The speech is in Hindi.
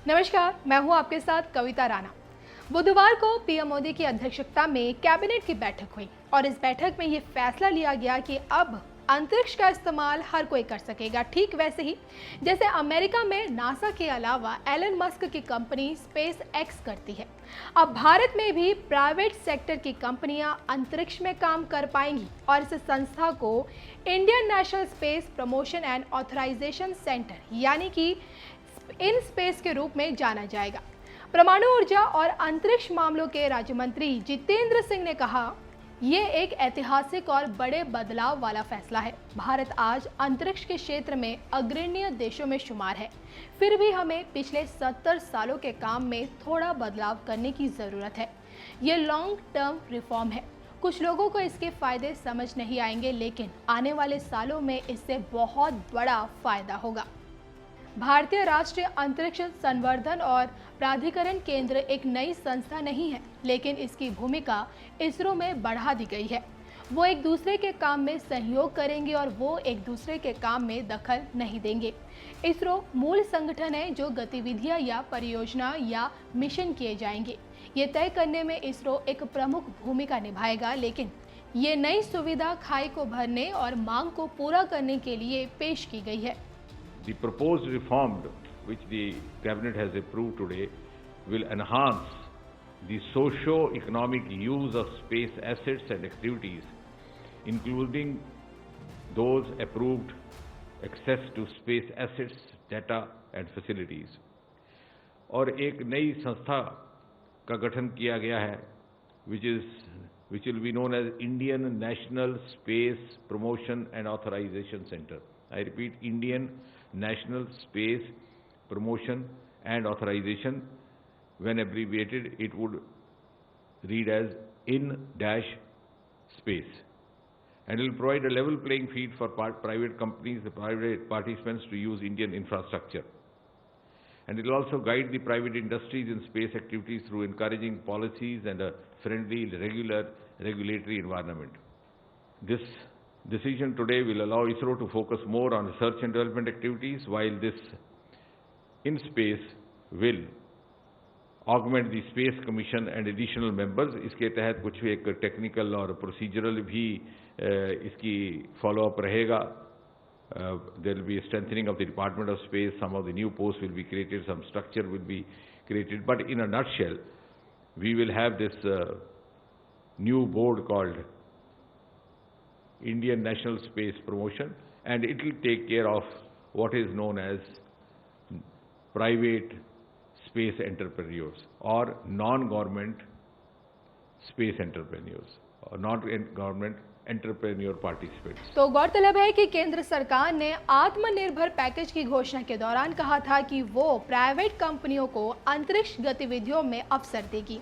नमस्कार, मैं हूं आपके साथ कविता राणा। बुधवार को पीएम मोदी की अध्यक्षता में कैबिनेट की बैठक हुई और इस बैठक में ये फैसला लिया गया कि अब अंतरिक्ष का इस्तेमाल हर कोई कर सकेगा। ठीक वैसे ही जैसे अमेरिका में नासा के अलावा एलन मस्क की कंपनी स्पेस एक्स करती है, अब भारत में भी प्राइवेट सेक्टर की कंपनियां अंतरिक्ष में काम कर पाएंगी और इस संस्था को Indian National Space Promotion and Authorization Centre यानी कि इन स्पेस के रूप में जाना जाएगा। परमाणु ऊर्जा और अंतरिक्ष मामलों के राज्य मंत्री जितेंद्र सिंह ने कहा, ये एक ऐतिहासिक और बड़े बदलाव वाला फैसला है। भारत आज अंतरिक्ष के क्षेत्र में अग्रणी देशों में शुमार है, फिर भी हमें पिछले 70 सालों के काम में थोड़ा बदलाव करने की जरूरत है। ये लॉन्ग टर्म रिफॉर्म है। कुछ लोगों को इसके फायदे समझ नहीं आएंगे, लेकिन आने वाले सालों में इससे बहुत बड़ा फायदा होगा। भारतीय राष्ट्रीय अंतरिक्ष संवर्धन और प्राधिकरण केंद्र एक नई संस्था नहीं है, लेकिन इसकी भूमिका इसरो में बढ़ा दी गई है। वो एक दूसरे के काम में सहयोग करेंगे और वो एक दूसरे के काम में दखल नहीं देंगे। इसरो मूल संगठन है जो गतिविधियां या परियोजना या मिशन किए जाएंगे, ये तय करने में इसरो एक प्रमुख भूमिका निभाएगा। लेकिन ये नई सुविधा खाई को भरने और मांग को पूरा करने के लिए पेश की गई है। The proposed reform which the Cabinet has approved today will enhance the socio-economic use of space assets and activities, including those approved access to space assets, data and facilities. और एक नई संस्था का गठन किया गया है which will be known as Indian National Space Promotion and Authorization Center. I repeat, Indian National Space Promotion and Authorization. When abbreviated, it would read as IN-Space. And it will provide a level playing field for private companies, the private participants to use Indian infrastructure. And it will also guide the private industries in space activities through encouraging policies and a friendly, regulatory environment. This decision today will allow ISRO to focus more on research and development activities, while this in space will augment the Space Commission and additional members. इसके तहत कुछ भी एक टेक्निकल और प्रोसीजरल भी इसकी फॉलोअप रहेगा. There will be a strengthening of the Department of Space. Some of the new posts will be created, some structure will be created. But in a nutshell, we will have this new board called Indian National Space Promotion, and it will take care of what is known as private space entrepreneurs or non-government space entrepreneurs or non-government entrepreneur participants. तो गौरतलब है कि केंद्र सरकार ने आत्मनिर्भर पैकेज की घोषणा के दौरान कहा था कि वो प्राइवेट कंपनियों को अंतरिक्ष गतिविधियों में अवसर देगी।